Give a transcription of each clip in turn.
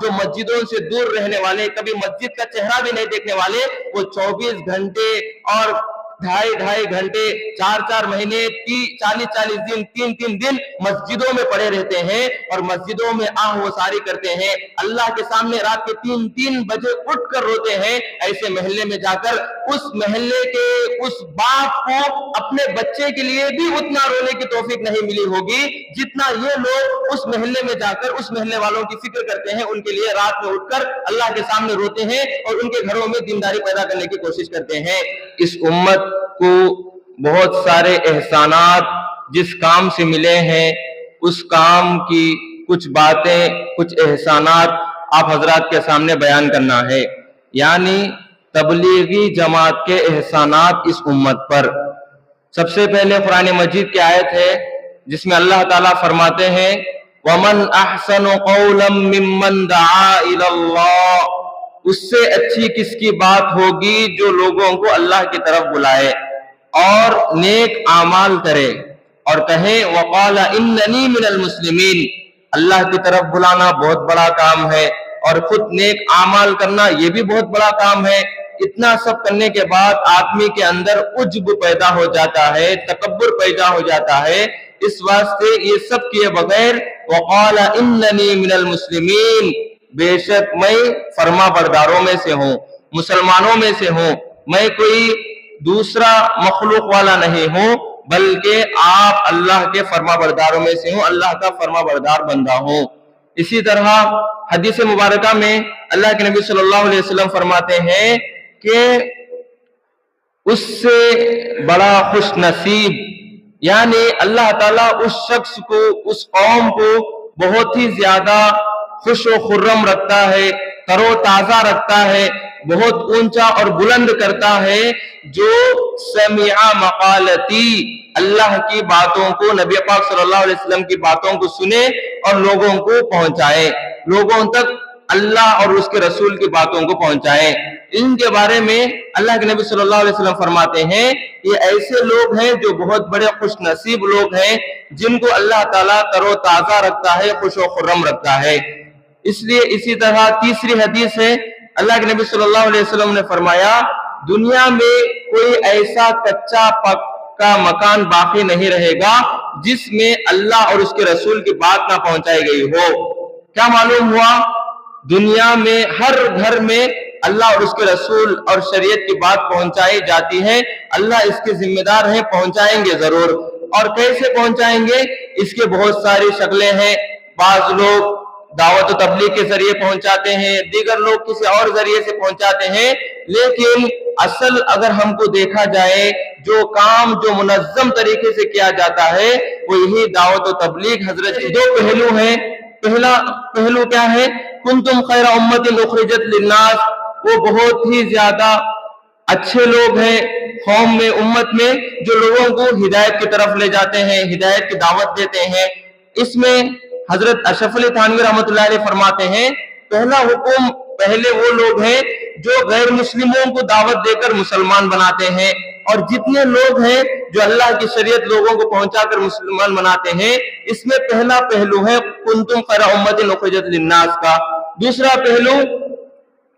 جو مسجدوں سے دور رہنے والے، کبھی مسجد کا چہرہ بھی نہیں دیکھنے والے، وہ 24 گھنٹے اور ڈھائی گھنٹے 4 مہینے 40 دن 3 دن مسجدوں میں پڑے رہتے ہیں اور مسجدوں میں آہ و ساری کرتے ہیں، اللہ کے سامنے رات کے 3 بجے اٹھ کر روتے ہیں۔ ایسے محلے میں جا کر اس محلے کے اس باپ کو اپنے بچے کے لیے بھی اتنا رونے کی توفیق نہیں ملی ہوگی جتنا یہ لوگ اس محلے میں جا کر اس محلے والوں کی فکر کرتے ہیں، ان کے لیے رات میں اٹھ کر اللہ کے سامنے روتے ہیں اور ان کے گھروں میں دینداری پیدا کرنے کی کوشش کرتے ہیں۔ اس امت کو بہت سارے احسانات جس کام سے ملے ہیں، اس کام کی کچھ باتیں، کچھ احسانات آپ حضرات کے سامنے بیان کرنا ہے، یعنی تبلیغی جماعت کے احسانات اس امت پر۔ سب سے پہلے قرآن مجید کی آیت ہے جس میں اللہ تعالیٰ فرماتے ہیں وَمَنْ أَحْسَنُ قَوْلًا مِّمَّنْ دَعَا إِلَى اللَّهِ، اس سے اچھی کس کی بات ہوگی جو لوگوں کو اللہ کی طرف بلائے اور نیک اعمال کرے اور کہے وَقَالَ إِنَّنِي مِنَ الْمُسْلِمِينَ، اللہ کی طرف بلانا بہت بڑا کام ہے اور خود نیک اعمال کرنا یہ بھی بہت بڑا کام ہے۔ اتنا سب کرنے کے بعد آدمی کے اندر عجب پیدا ہو جاتا ہے، تکبر پیدا ہو جاتا ہے، اس واسطے یہ سب کیے بغیر وَقَالَ إِنَّنِي مِنَ الْمُسْلِمِينَ، بے شک میں فرما برداروں میں سے ہوں، مسلمانوں میں سے ہوں، میں کوئی دوسرا مخلوق والا نہیں ہوں بلکہ آپ اللہ کے فرما برداروں میں سے ہوں، اللہ کا فرما بردار بندہ ہوں۔ اسی طرح حدیث مبارکہ میں اللہ کے نبی صلی اللہ علیہ وسلم فرماتے ہیں کہ اس سے بڑا خوش نصیب، یعنی اللہ تعالیٰ اس شخص کو، اس قوم کو بہت ہی زیادہ خوش و خرم رکھتا ہے، تر و تازہ رکھتا ہے، بہت اونچا اور بلند کرتا ہے، جو سمع مقالتی، اللہ کی باتوں کو، نبی پاک صلی اللہ علیہ وسلم کی باتوں کو سنے اور لوگوں کو پہنچائے، لوگوں تک اللہ اور اس کے رسول کی باتوں کو پہنچائے۔ ان کے بارے میں اللہ کے نبی صلی اللہ علیہ وسلم فرماتے ہیں یہ ایسے لوگ ہیں جو بہت بڑے خوش نصیب لوگ ہیں جن کو اللہ تعالیٰ تر و تازہ رکھتا ہے، خوش و خرم رکھتا ہے۔ اس لیے اسی طرح تیسری حدیث ہے، اللہ کے نبی صلی اللہ علیہ وسلم نے فرمایا دنیا میں کوئی ایسا کچا پکا مکان باقی نہیں رہے گا جس میں اللہ اور اس کے رسول کی بات نہ پہنچائی گئی ہو۔ کیا معلوم ہوا؟ دنیا میں ہر گھر میں اللہ اور اس کے رسول اور شریعت کی بات پہنچائی جاتی ہے، اللہ اس کے ذمہ دار ہیں، پہنچائیں گے ضرور۔ اور کیسے پہنچائیں گے؟ اس کے بہت ساری شکلیں ہیں، بعض لوگ دعوت و تبلیغ کے ذریعے پہنچاتے ہیں، دیگر لوگ کسی اور ذریعے سے پہنچاتے ہیں، لیکن اصل اگر ہم کو دیکھا جائے جو کام جو منظم طریقے سے کیا جاتا ہے وہ یہی دعوت و تبلیغ۔ حضرت دو پہلو ہیں، پہلا پہلو کیا ہے؟ کنتم خیر امت اخرجت للناس، وہ بہت ہی زیادہ اچھے لوگ ہیں قوم میں، امت میں، جو لوگوں کو ہدایت کی طرف لے جاتے ہیں، ہدایت کی دعوت دیتے ہیں۔ اس میں حضرت اشرف علی تھانوی رحمۃ اللہ علیہ فرماتے ہیں پہلا حکم، پہلے وہ لوگ ہیں جو غیر مسلموں کو دعوت دے کر مسلمان بناتے ہیں، اور جتنے لوگ ہیں جو اللہ کی شریعت لوگوں کو پہنچا کر مسلمان بناتے ہیں، اس میں پہلا پہلو ہے کنتم خیر امت اخرجت للناس کا۔ دوسرا پہلو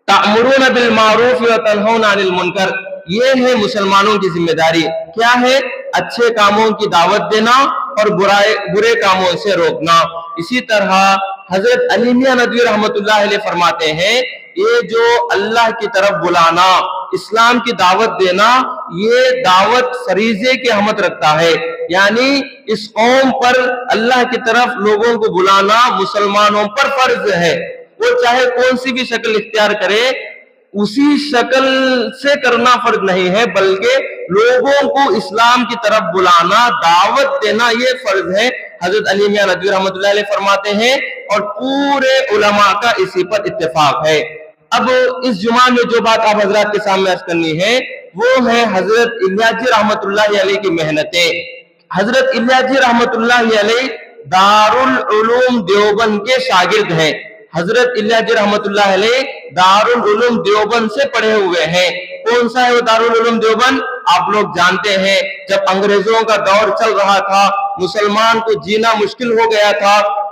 تأمرون بالمعروف وتنہون عن المنکر، یہ ہے مسلمانوں کی ذمہ داری، کیا ہے؟ اچھے کاموں کی دعوت دینا اور برے کاموں سے روکنا۔ اسی طرح حضرت علی میاں ندوی رحمۃ اللہ علیہ فرماتے ہیں یہ جو اللہ کی طرف بلانا، اسلام کی دعوت دینا، یہ دعوت فریضے کی اہمیت رکھتا ہے، یعنی اس قوم پر اللہ کی طرف لوگوں کو بلانا مسلمانوں پر فرض ہے، وہ چاہے کون سی بھی شکل اختیار کرے، اسی شکل سے کرنا فرض نہیں ہے، بلکہ لوگوں کو اسلام کی طرف بلانا، دعوت دینا یہ فرض ہے۔ حضرت علی میاں ندوی رحمۃ اللہ علیہ فرماتے ہیں اور پورے علماء کا اسی پر اتفاق ہے۔ اب اس جمعہ میں جو بات آپ حضرات کے سامنے عرض کرنی ہے وہ ہے حضرت الیاس جی رحمۃ اللہ علیہ کی محنتیں۔ حضرت الیاس جی رحمۃ اللہ علیہ دارالعلوم دیوبند کے شاگرد ہیں۔ حضرت الیاس جی رحمۃ اللہ علیہ دارالعلوم دیوبند سے پڑھے ہوئے ہیں۔ کون سا ہے وہ دارالعلوم دیوبند؟ آپ لوگ جانتے ہیں جب انگریزوں کا دور چل رہا تھا، مسلمان کو جینا مشکل ہو گیا تھا،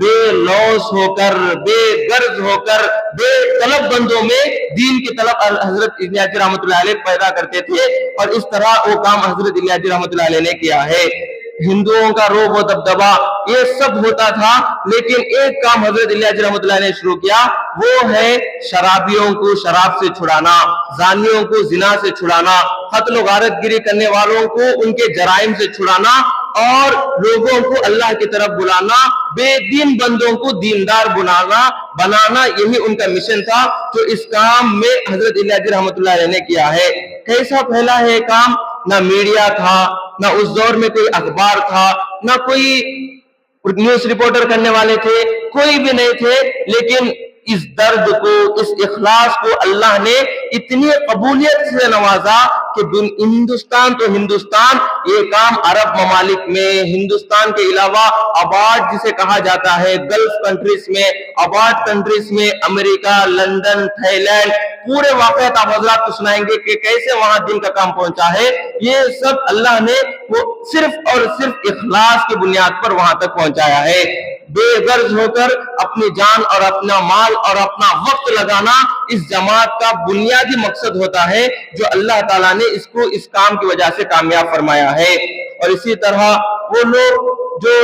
بے لوث ہو کر، بے غرض ہو کر، بے طلب بندوں میں دین کی طلب حضرت الیاسی رحمۃ اللہ علیہ پیدا کرتے تھے، اور اس طرح وہ کام حضرت الیاسی رحمۃ اللہ علیہ نے کیا ہے۔ ہندوؤں کا روب و دبدبا یہ سب ہوتا تھا، لیکن ایک کام حضرت الیاسی رحمۃ اللہ نے شروع کیا، وہ ہے شرابیوں کو شراب سے چھڑانا، زانیوں کو زنا سے چھڑانا، قتل و غارت گیری کرنے والوں کو ان کے جرائم سے چھڑانا، اور لوگوں کو اللہ کی طرف بلانا، بے دین بندوں کو دیندار بنانا، یہی ان کا مشن تھا، جو اس کام میں حضرت الیاسی رحمۃ اللہ علیہ نے کیا ہے۔ کیسا پھیلا ہے کام؟ نہ میڈیا تھا، نہ اس دور میں کوئی اخبار تھا، نہ کوئی نیوز رپورٹر کرنے والے تھے، کوئی بھی نہیں تھے، لیکن اس درد کو، اس اخلاص کو اللہ نے اتنی قبولیت سے نوازا کہ ہندوستان تو ہندوستان، یہ کام عرب ممالک میں، ہندوستان کے علاوہ آباد جسے کہا جاتا ہے گلف کنٹریز میں، آباد کنٹریز میں، امریکہ، لندن، تھائی لینڈ، پورے واقعات آپ حضرات کو سنائیں گے کہ کیسے وہاں دین کا کام پہنچا ہے۔ یہ سب اللہ نے وہ صرف اور صرف اخلاص کی بنیاد پر وہاں تک پہنچایا ہے۔ بے غرض ہو کر اپنی جان اور اپنا مال اور اپنا وقت لگانا اس جماعت کا بنیادی مقصد ہوتا ہے، جو اللہ تعالیٰ نے اس کو اس کام کی وجہ سے کامیاب فرمایا ہے۔ اور اسی طرح وہ لوگ جو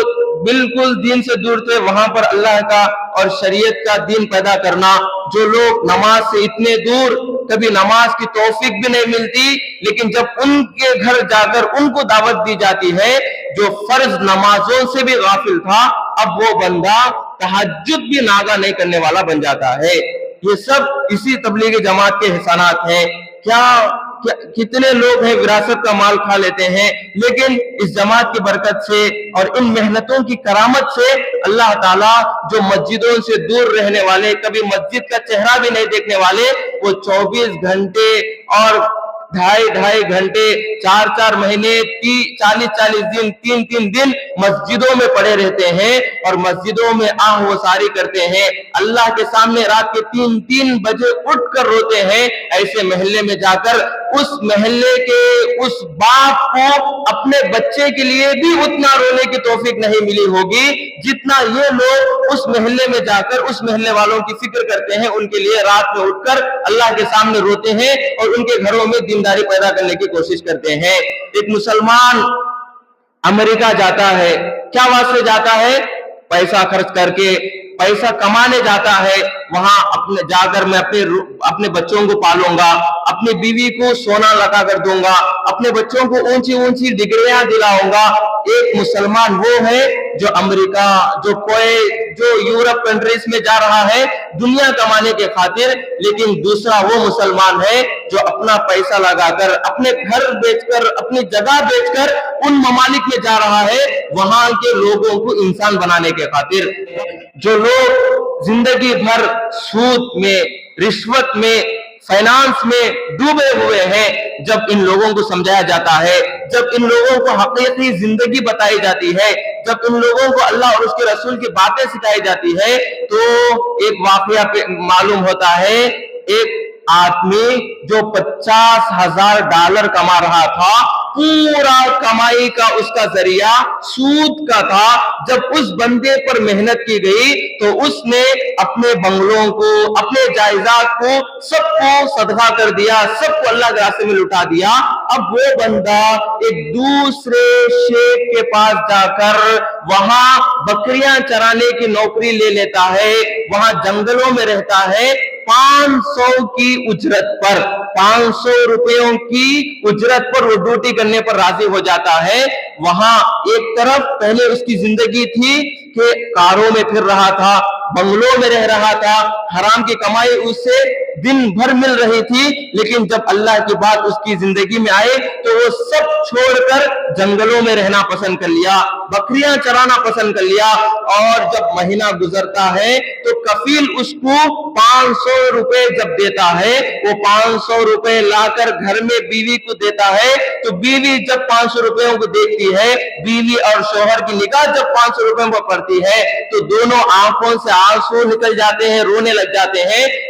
بالکل دین سے دور تھے، وہاں پر اللہ کا اور شریعت کا دین پیدا کرنا، جو لوگ نماز سے اتنے دور، کبھی نماز کی توفیق بھی نہیں ملتی، لیکن جب ان کے گھر جا کر ان کو دعوت دی جاتی ہے، جو فرض نمازوں سے بھی غافل تھا، اب وہ بندہ تہجد بھی ناگا نہیں کرنے والا بن جاتا ہے۔ یہ سب اسی تبلیغی جماعت کے احسانات ہیں۔ کتنے لوگ ہیں وراثت کا مال کھا لیتے ہیں، لیکن اس جماعت کی برکت سے اور ان محنتوں کی کرامت سے اللہ تعالیٰ جو مسجدوں سے دور رہنے والے، کبھی مسجد کا چہرہ بھی نہیں دیکھنے والے، وہ 24 گھنٹے اور ڈھائی گھنٹے، 4 مہینے، 40 دن، 3 دن مسجدوں میں پڑے رہتے ہیں اور مسجدوں میں آہ و ساری کرتے ہیں، اللہ کے سامنے رات کے 3 بجے اٹھ کر روتے ہیں۔ ایسے محلے میں جا کر اس محلے کے اس باپ کو اپنے بچے کے لیے بھی اتنا رونے کی توفیق نہیں ملی ہوگی جتنا یہ لوگ اس محلے میں جا کر اس محلے والوں کی فکر کرتے ہیں، ان کے لیے رات میں اٹھ کر اللہ کے سامنے روتے ہیں اور ان کے گھروں میں دینداری پیدا کرنے کی کوشش کرتے ہیں۔ ایک مسلمان امریکہ جاتا ہے، کیا واسطے جاتا ہے؟ پیسہ خرچ کر کے، پیسہ کمانے جاتا ہے، وہاں جا کر میں اپنے بچوں کو پالوں گا، اپنی بیوی کو سونا لگا کر دوں گا، اپنے بچوں کو اونچی ڈگریاں دلاؤں گا۔ ایک مسلمان وہ ہے جو امریکہ، جو کویت، جو یورپ کنٹریز میں جا رہا ہے دنیا کمانے کے خاطر، لیکن دوسرا وہ مسلمان ہے جو اپنا پیسہ لگا کر، اپنے گھر بیچ کر، اپنی جگہ بیچ کر ان ممالک میں جا رہا ہے وہاں کے لوگوں کو انسان بنانے کے خاطر۔ جو لوگ زندگی بھر سود میں، رشوت میں، فائنانس میں ڈوبے ہوئے ہیں، جب ان لوگوں کو سمجھایا جاتا ہے، جب ان لوگوں کو حقیقی زندگی بتائی جاتی ہے، جب ان لوگوں کو اللہ اور اس کے رسول کی باتیں سکھائی جاتی ہے، تو ایک واقعہ معلوم ہوتا ہے۔ ایک آدمی جو $50,000 کما رہا تھا، پورا کمائی کا اس کا ذریعہ سود کا تھا، جب اس بندے پر محنت کی گئی تو اس نے اپنے بنگلوں کو، اپنے جائیداد کو، سب کو صدقہ کر دیا، سب کو اللہ کے راستے میں لٹا دیا۔ اب وہ بندہ ایک دوسرے شیخ کے پاس جا کر وہاں بکریاں چرانے کی نوکری لے لیتا ہے، وہاں جنگلوں میں رہتا ہے، 500 کی اجرت پر، 500 روپیوں کی اجرت پر وہ ڈیوٹی کرنے پر راضی ہو جاتا ہے۔ وہاں ایک طرف پہلے اس کی زندگی تھی کہ کاروں میں پھر رہا تھا، بنگلوں میں رہ رہا تھا، حرام کی کمائی اس سے دن بھر مل رہی تھی، لیکن جب اللہ کی بات اس کی زندگی میں آئے تو وہ سب چھوڑ کر جنگلوں میں رہنا پسند کر لیا، بکریاں چرانا پسند کر لیا، اور جب مہینہ گزرتا ہے تو کفیل اس کو 500 روپے جب دیتا ہے، وہ 500 روپے لا کر گھر میں بیوی کو دیتا ہے، تو بیوی جب 500 روپیوں کو دیکھتی ہے، بیوی اور شوہر کی نگاہ جب 500 روپے پر پڑتی ہے تو دونوں آنکھوں سے آنسو نکل جاتے ہیں، رونے لگ جاتے ہیں۔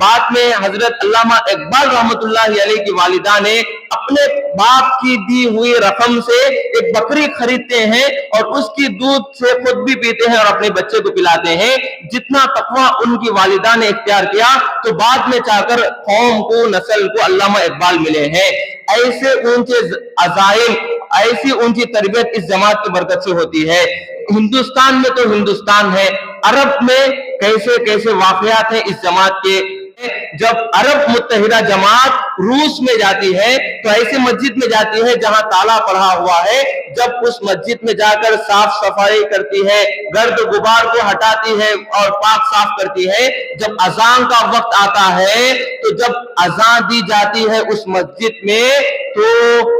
بعد میں حضرت علامہ اقبال رحمتہ اللہ علیہ کی والدہ نے اپنے باپ کی دی ہوئی رقم سے ایک بکری خریدتے ہیں اور اس کی دودھ سے خود بھی پیتے ہیں اور اپنے بچے کو پلاتے ہیں. جتنا تقویٰ ان کی والدہ نے اختیار کیا تو بعد میں چاہ کر قوم کو نسل کو علامہ اقبال ملے ہیں. ایسے اونچے عزائم ایسی اونچی تربیت اس جماعت کی برکت سے ہوتی ہے. ہندوستان میں تو ہندوستان ہے، عرب میں کیسے کیسے واقعات ہیں اس جماعت کے. جب عرب متحدہ جماعت روس میں جاتی ہے تو ایسی مسجد میں جاتی ہے جہاں تالا پڑا ہوا ہے. جب اس مسجد میں جا کر صاف صفائی کرتی ہے، گرد غبار کو ہٹاتی ہے اور پاک صاف کرتی ہے. جب اذان کا وقت آتا ہے تو جب اذان دی جاتی ہے اس مسجد میں، تو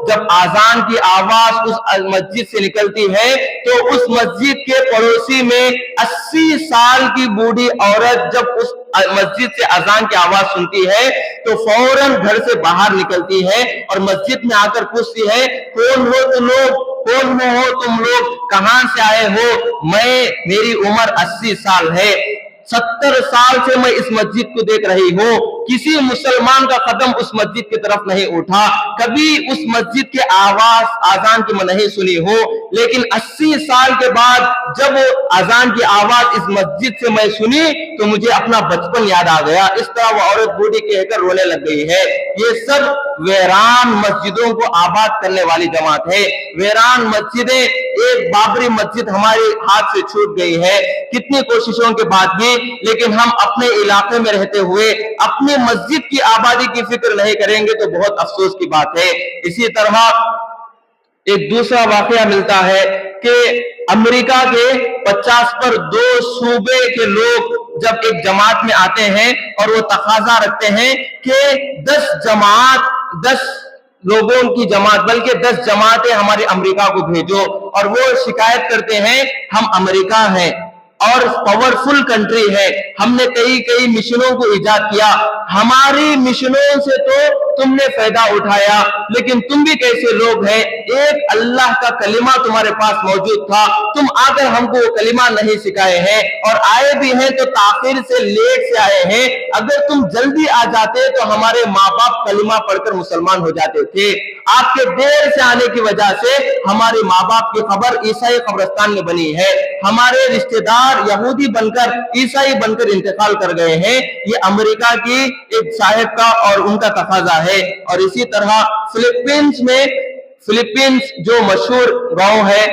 جب اذان کی آواز اس مسجد سے نکلتی ہے تو اس مسجد کے پڑوسی میں 80 سال کی بوڑھی عورت جب اس مسجد سے اذان کی آواز سنتی ہے تو فوراً گھر سے باہر نکلتی ہے اور مسجد میں آ کر پوچھتی ہے، کون ہو تم لوگ، کون ہو تم لوگ، کہاں سے آئے ہو؟ میری عمر 80 سال ہے، 70 سال سے میں اس مسجد کو دیکھ رہی ہوں، کسی مسلمان کا قدم اس مسجد کی طرف نہیں اٹھا، کبھی اس مسجد کے آواز اذان کی میں نہیں سنی ہوں، لیکن 80 سال کے بعد جب اذان کی آواز اس مسجد سے میں سنی تو مجھے اپنا بچپن یاد آ گیا. اس طرح وہ عورت بوڑھی کہہ کر رونے لگ گئی ہے. یہ سب ویران مسجدوں کو آباد کرنے والی جماعت ہے. ویران مسجدیں، ایک بابری مسجد ہمارے ہاتھ سے چھوٹ گئی ہے کتنی کوششوں کے بعد بھی، لیکن ہم اپنے علاقے میں رہتے ہوئے اپنی مسجد کی آبادی کی فکر نہیں کریں گے تو بہت افسوس کی بات ہے. اسی طرح ایک دوسرا واقعہ ملتا ہے کہ امریکہ کے 50 پر 2 صوبے کے لوگ جب ایک جماعت میں آتے ہیں اور وہ تقاضا رکھتے ہیں کہ 10 لوگوں کی جماعت بلکہ 10 جماعتیں ہمارے امریکہ کو بھیجو، اور وہ شکایت کرتے ہیں ہم امریکہ ہیں اور پاورفل کنٹری ہے، ہم نے کئی مشنوں کو ایجاد کیا، ہماری مشنوں سے تو تم نے فائدہ اٹھایا، لیکن تم بھی کیسے لوگ ہیں؟ ایک اللہ کا کلمہ تمہارے پاس موجود تھا، تم آ کر ہم کو وہ کلمہ نہیں سکھائے ہیں، اور آئے بھی ہیں تو تاخیر سے، لیٹ سے آئے ہیں. اگر تم جلدی آ جاتے تو ہمارے ماں باپ کلمہ پڑھ کر مسلمان ہو جاتے تھے. آپ کے دیر سے آنے کی وجہ سے ہمارے ماں باپ کی خبر عیسائی قبرستان میں بنی ہے، ہمارے رشتہ دار یہودی بن کر عیسائی بن کر انتقال کر گئے ہیں. یہ امریکہ کی ایک صاحب کا اور ان کا تقاضا ہے. اور اسی طرح فلپینز جو مشہور گاؤں ہے،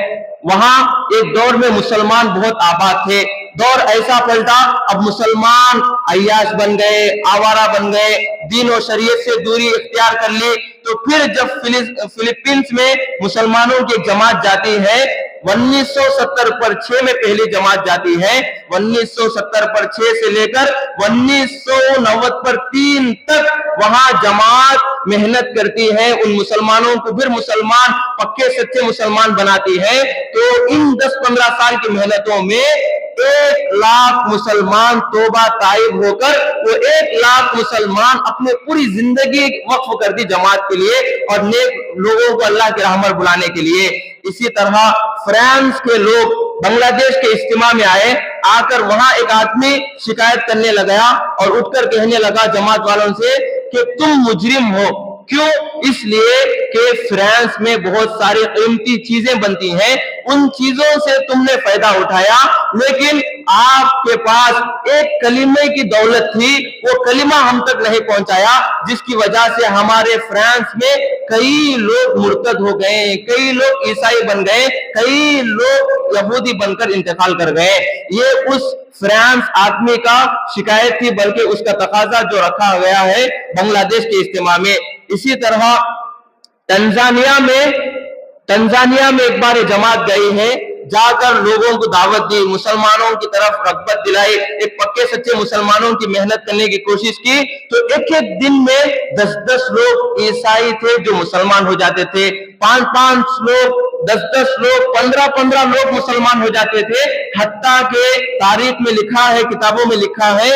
وہاں ایک دور میں مسلمان بہت آباد تھے. دور ایسا پلٹا، اب مسلمان عیاش بن گئے، آوارہ بن گئے، دین و شریعت سے دوری اختیار کر لی. تو پھر جب فلپینز میں مسلمانوں کی جماعت جاتی ہے 1970 پر 6 میں پہلی جماعت جاتی ہے، 1970 پر 6 سے لے کر 1990 پر 3 تک وہاں جماعت محنت کرتی ہے، ان مسلمانوں کو پھر مسلمان پکے سچے مسلمان بناتی ہے. تو ان 10-15 سال کی محنتوں میں 1 لاکھ مسلمان توبہ تائب ہو کر وہ 1 لاکھ مسلمان اپنے پوری زندگی وقف کر دی جماعت کے لیے اور نیک لوگوں کو اللہ کی راہ پر بلانے کے لیے. اسی طرح فرانس کے لوگ بنگلہ دیش کے اجتماع میں آئے، آ کر وہاں ایک آدمی شکایت کرنے لگا اور اٹھ کر کہنے لگا جماعت والوں سے کہ تم مجرم ہو. کیوں؟ اس لیے کہ فرانس میں بہت ساری قیمتی چیزیں بنتی ہیں، ان چیزوں سے تم نے فائدہ اٹھایا، لیکن آپ کے پاس ایک کلمے کی دولت تھی، وہ کلمہ ہم تک نہیں پہنچایا، جس کی وجہ سے ہمارے فرانس میں کئی لوگ مرتد ہو گئے، کئی لوگ عیسائی بن گئے، کئی لوگ یہودی بن کر انتقال کر گئے. یہ اس فرانس آدمی کا شکایت تھی، بلکہ اس کا تقاضا جو رکھا گیا ہے بنگلہ دیش کے اجتماع میں. اسی طرح تنزانیہ میں ایک بار جماعت گئی ہے، جا کر لوگوں کو دعوت دی، مسلمانوں کی طرف رغبت دلائی، ایک پکے سچے مسلمانوں کی محنت کرنے کی کوشش کی. تو ایک دن میں 10 لوگ عیسائی تھے جو مسلمان ہو جاتے تھے، 5 لوگ، 10 لوگ، 15 لوگ مسلمان ہو جاتے تھے. حتیٰ کہ تاریخ میں لکھا ہے، کتابوں میں لکھا ہے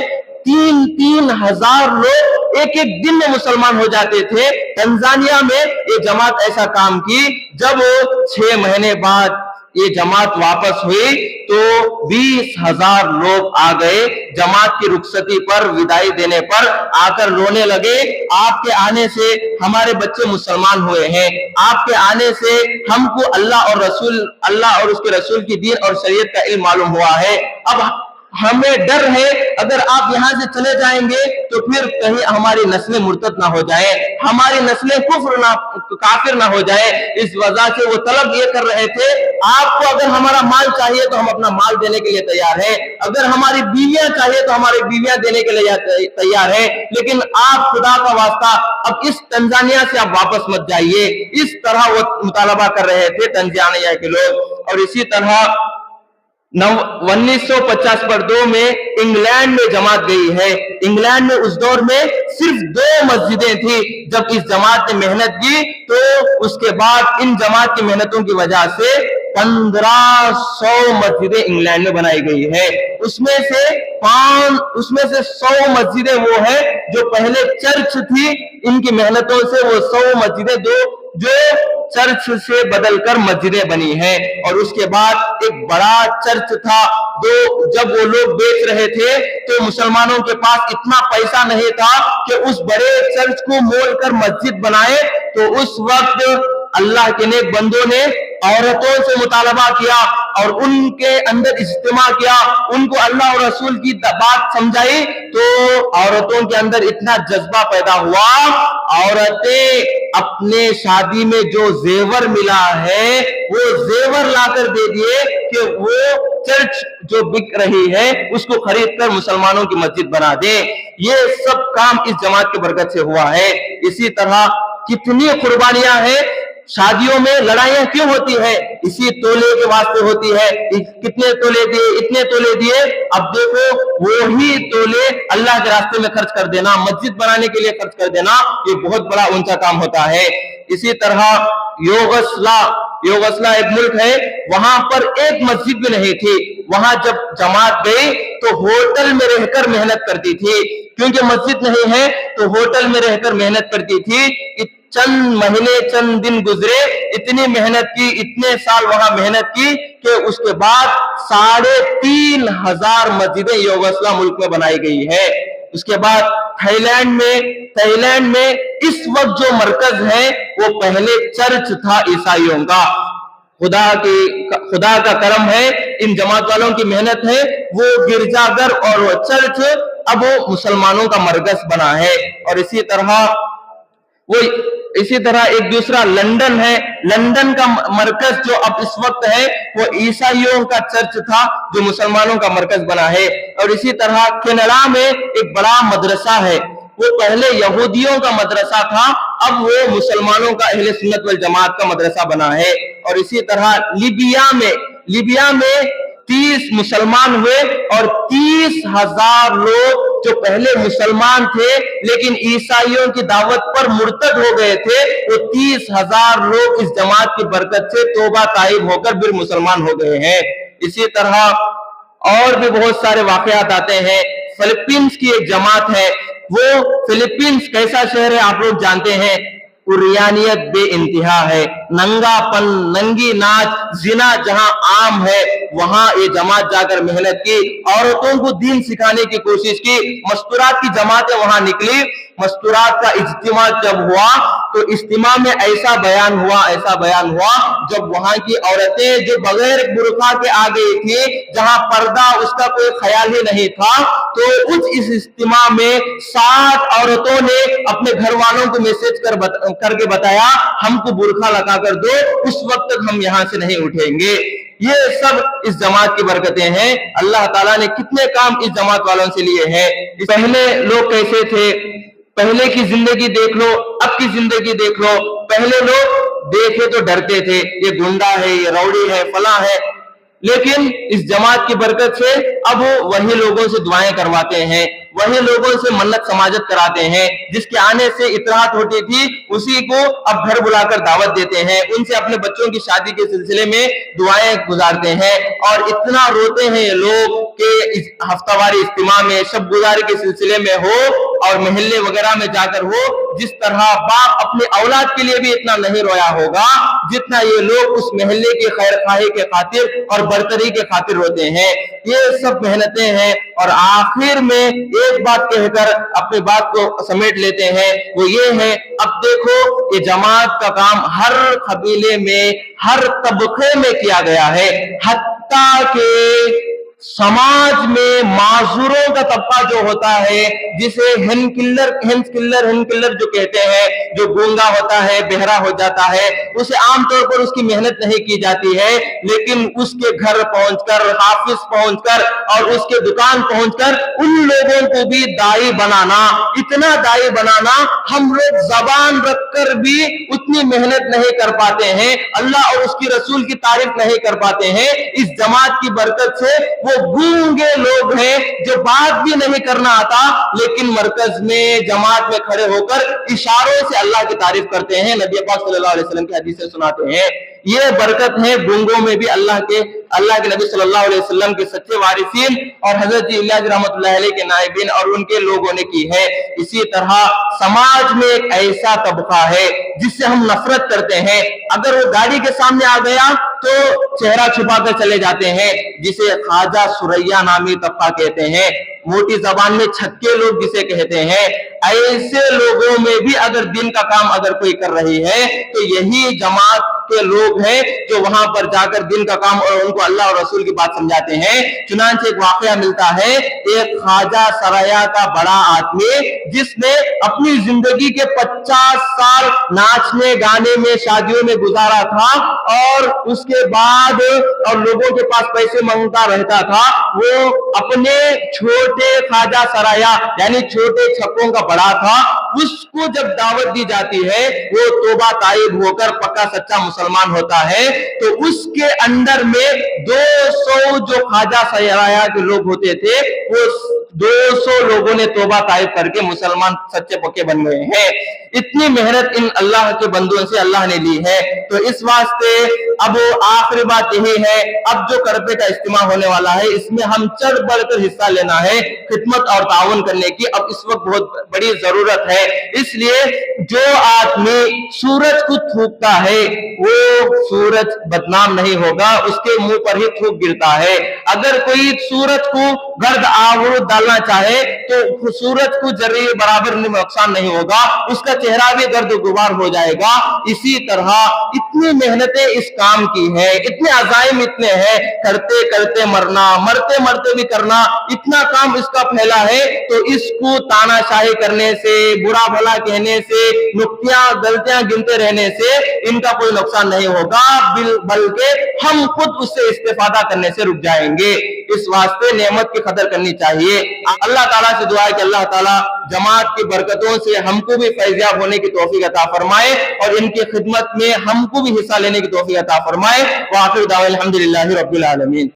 3 ہزار لوگ ایک دن میں مسلمان ہو جاتے تھے. تنزانیہ میں یہ جماعت ایسا کام کی، جب 6 مہینے بعد یہ جماعت واپس ہوئی تو 20,000 لوگ آ گئے جماعت کی رخصتی پر وداعی دینے پر آ کر رونے لگے. آپ کے آنے سے ہمارے بچے مسلمان ہوئے ہیں, آپ کے آنے سے ہم کو اللہ اور اس کے رسول کی دین اور شریعت کا علم معلوم ہوا ہے. اب ہمیں ڈر ہے اگر آپ یہاں سے چلے جائیں گے تو پھر کہیں ہماری نسلیں مرتد نہ ہو جائیں, ہماری نسلیں کافر نہ ہو جائیں. اس وجہ سے وہ طلب یہ کر رہے تھے, آپ کو اگر ہمارا مال چاہیے تو ہم اپنا مال دینے کے لیے تیار ہیں, اگر ہماری بیویاں چاہیے تو ہماری بیویاں دینے کے لیے تیار ہیں, لیکن آپ خدا کا واسطہ اب اس تنزانیہ سے آپ واپس مت جائیے. اس طرح وہ مطالبہ کر رہے تھے تنزانیہ کے لوگ. اور اسی طرح 1952 میں انگلینڈ میں جماعت گئی ہے. انگلینڈ میں اس دور میں صرف 2 مسجدیں تھی. جب اس جماعت نے محنت کی تو اس کے بعد ان جماعت کی محنتوں کی وجہ سے 1500 مسجدیں انگلینڈ میں بنائی گئی ہے. اس میں سے 100 مسجدیں وہ ہیں جو پہلے چرچ تھی, ان کی محنتوں سے وہ 100 مسجدیں جو چرچ سے بدل کر مسجدیں بنی ہیں. اور اس کے بعد ایک بڑا چرچ تھا, جب وہ لوگ بیچ رہے تھے تو مسلمانوں کے پاس اتنا پیسہ نہیں تھا کہ اس بڑے چرچ کو مول کر مسجد بنائے. تو اس وقت اللہ کے نیک بندوں نے عورتوں سے مطالبہ کیا اور ان کے اندر اجتماع کیا, ان کو اللہ اور رسول کی بات سمجھائی. تو عورتوں کے اندر اتنا جذبہ پیدا ہوا, عورتیں اپنے شادی میں جو زیور ملا ہے وہ زیور لا کر دے دیے کہ وہ چرچ جو بک رہی ہے اس کو خرید کر مسلمانوں کی مسجد بنا دے. یہ سب کام اس جماعت کی برکت سے ہوا ہے. اسی طرح کتنی قربانیاں ہیں. شادیوں میں لڑائیاں کیوں ہوتی ہے؟ اسی تولے کے واسطے ہوتی ہے. کتنے تولے دیے, اتنے تولے دیے. اب دیکھو وہی تولے اللہ کے راستے میں خرچ کر دینا, مسجد بنانے کے لیے خرچ کر دینا, یہ بہت بڑا اونچا کام ہوتا ہے. اسی طرح یوگسلا ایک ملک ہے, وہاں پر ایک مسجد بھی نہیں تھی. وہاں جب جماعت گئی تو ہوٹل میں رہ کر محنت کرتی تھی, کیونکہ مسجد نہیں ہے تو ہوٹل میں رہ کر محنت کرتی تھی. چند مہینے چند دن گزرے, اتنی محنت کی, اتنے سال وہاں محنت کی کہ اس کے بعد 3,500 مسجدیں یوگسلا ملک میں بنائی گئی ہے. اس کے بعد تھائی لینڈ میں اس وقت جو مرکز ہے وہ پہلے چرچ تھا عیسائیوں کا. خدا کا کرم ہے, ان جماعت والوں کی محنت ہے, وہ گرجا گھر اور وہ چرچ اب وہ مسلمانوں کا مرکز بنا ہے. اور اسی طرح ایک دوسرا لندن ہے. لندن کا مرکز جو اب اس وقت ہے وہ عیسائیوں کا چرچ تھا جو مسلمانوں کا مرکز بنا ہے. اور اسی طرح کینیڈا میں ایک بڑا مدرسہ ہے, وہ پہلے یہودیوں کا مدرسہ تھا, اب وہ مسلمانوں کا اہل سنت والجماعت کا مدرسہ بنا ہے. اور اسی طرح لیبیا میں 30 مسلمان ہوئے اور 30,000 لوگ جو پہلے مسلمان تھے لیکن عیسائیوں کی دعوت پر مرتد ہو گئے تھے, وہ 30,000 لوگ اس جماعت کی برکت سے توبہ تائب ہو کر پھر مسلمان ہو گئے ہیں. اسی طرح اور بھی بہت سارے واقعات آتے ہیں. فلپینس کی ایک جماعت ہے, وہ فلپینس کیسا شہر ہے آپ لوگ جانتے ہیں, عریانیت بے انتہا ہے, ننگا پن, ننگی ناچ, زنا جہاں عام ہے وہاں یہ جماعت جا کر محنت کی, عورتوں کو دین سکھانے کی کوشش کی. مستورات کی جماعتیں وہاں نکلی. مستورات کا اجتماع جب ہوا تو اجتماع میں ایسا بیان ہوا جب وہاں کی عورتیں جو بغیر برقع کے آ گئی تھی, جہاں پردہ اس کا کوئی خیال ہی نہیں تھا, تو اس اجتماع میں 60 عورتوں نے اپنے گھر والوں کو میسج کر کے بتایا ہم کو برقع لگا کر دو, اس وقت تک ہم یہاں سے نہیں اٹھیں گے. یہ سب اس جماعت کی برکتیں ہیں. اللہ تعالیٰ نے کتنے کام اس جماعت والوں سے لیے ہیں. پہلے لوگ کیسے تھے, پہلے کی زندگی دیکھ لو, اب کی زندگی دیکھ لو. پہلے لوگ دیکھے تو ڈرتے تھے, یہ گنڈا ہے, یہ روڑی ہے, فلاں ہے, لیکن اس جماعت کی برکت سے اب وہی لوگوں سے دعائیں کرواتے ہیں, وہی لوگوں سے منت سماجت کراتے ہیں. جس کے آنے سے اطاعت ہوتی تھی اسی کو اب گھر بلا کر دعوت دیتے ہیں, ان سے اپنے بچوں کی شادی کے سلسلے میں دعائیں گزارتے ہیں. اور اتنا روتے ہیں یہ لوگ کہ ہفتہ واری اجتماع میں شب گزاری کے سلسلے میں ہو اور محلے وغیرہ میں جا کر ہو، جس طرح باپ اپنے اولاد کے لیے بھی اتنا نہیں رویا ہوگا جتنا یہ لوگ اس محلے کی خیر خواہی کے خاطر اور برتری کے خاطر ہوتے ہیں۔ یہ سب محنتیں ہیں، اور آخر میں ایک بات کہہ کر اپنی بات کو سمیٹ لیتے ہیں، وہ یہ ہے، اب دیکھو یہ جماعت کا کام ہر قبیلے میں، ہر طبقے میں کیا گیا ہے، حتیٰ کہ سماج میں معذوروں کا طبقہ جو ہوتا ہے، جسے ہینڈ کلر جو کہتے ہیں، جو گونگا ہوتا ہے، بہرا ہو جاتا ہے، اسے عام طور پر اس کی محنت نہیں کی جاتی ہے، لیکن اس کے گھر پہنچ کر، حافظ پہنچ کر اور اس کے دکان پہنچ کر ان لوگوں کو بھی داعی بنانا، اتنا داعی بنانا، ہم لوگ زبان رکھ کر بھی اتنی محنت نہیں کر پاتے ہیں، اللہ اور اس کی رسول کی تعریف نہیں کر پاتے ہیں۔ اس جماعت کی برکت سے وہ گونگے لوگ ہیں جو بات بھی نہیں کرنا آتا، لیکن مرکز میں، جماعت میں کھڑے ہو کر اشاروں سے اللہ کی تعریف کرتے ہیں، نبی پاک صلی اللہ علیہ وسلم کی حدیثیں سناتے ہیں۔ یہ برکت ہے گونگوں میں بھی اللہ کے نبی صلی اللہ علیہ وسلم کے سچے وارثین اور حضرت الیاس رحمۃ اللہ علیہ کے نائبین اور ان کے لوگوں نے کی ہے۔ اسی طرح سماج میں ایک ایسا طبقہ ہے جس سے ہم نفرت کرتے ہیں، اگر وہ گاڑی کے سامنے آ گیا تو چہرہ چھپا کر چلے جاتے ہیں، جسے خواجہ سریا نامی طبقہ کہتے ہیں، موٹی زبان میں چھکے لوگ جسے کہتے ہیں۔ ایسے لوگوں میں بھی اگر دین کا کام اگر کوئی کر رہی ہے تو یہی جماعت کے لوگ ہیں جو وہاں پر جا کر دین کا کام اور ان کو اللہ اور رسول کی بات سمجھاتے ہیں۔ چنانچہ ایک واقعہ ملتا ہے، ایک خواجہ سریا کا بڑا آدمی جس نے اپنی زندگی کے 50 سال ناچنے گانے میں، شادیوں میں گزارا تھا، اور اس کے بعد اور لوگوں کے پاس پیسے مانگتا رہتا تھا، وہ اپنے چھوٹے خواجہ سریا یعنی چھوٹے چھپوں کا بڑا تھا، اس کو جب دعوت دی جاتی ہے وہ توبہ تائب ہو کر پکا سچا مسلمان ہوتا ہے، تو اس کے اندر میں 200 جو خواجہ سریا کے لوگ ہوتے تھے، وہ 200 لوگوں نے توبہ طائب کر کے مسلمان سچے پکے بن گئے ہیں۔ اتنی محنت ان اللہ کے بندوں سے اللہ نے لی ہے۔ تو اس واسطے اب آخری بات یہی ہے، اب جو کرپے کا اجتماع ہونے والا ہے، اس میں ہم چڑھ بڑھ کر حصہ لینا ہے، خدمت اور تعاون کرنے کی اب اس وقت بہت بڑی ضرورت ہے۔ اس لیے جو آدمی سورج کو تھوکتا ہے وہ سورج بدنام نہیں ہوگا، اس کے منہ پر ہی تھوک گرتا ہے۔ اگر کوئی سورج کو گرد آورود ڈالنا چاہے تو سورج کو ذرے برابر نقصان نہیں ہوگا، اس کا چہرہ بھی گرد و غبار ہو جائے گا۔ اسی طرح اتنی محنتیں اس کام کی ہے، اتنے عزائم اتنے ہیں، کرتے کرتے مرنا، مرتے مرتے بھی کرنا، اتنا کام اس کا پھیلا ہے، تو اس کو تانا شاہی کرنے سے، برا بھلا کہنے سے، نقطیاں غلطیاں گنتے رہنے سے ان کا کوئی نقصان نہیں ہوگا، بلکہ ہم خود اس سے استفادہ کرنے سے رک جائیں گے۔ اس واسطے نعمت کی قدر کرنی چاہیے۔ اللہ تعالیٰ سے دعا ہے کہ اللہ تعالیٰ جماعت کی برکتوں سے ہم کو بھی فیضیاب ہونے کی توفیق عطا فرمائے، اور ان کی خدمت میں ہم کو بھی حصہ لینے کی توفیق عطا فرمائے۔ وآخر دعوانا الحمدللہ رب العالمین۔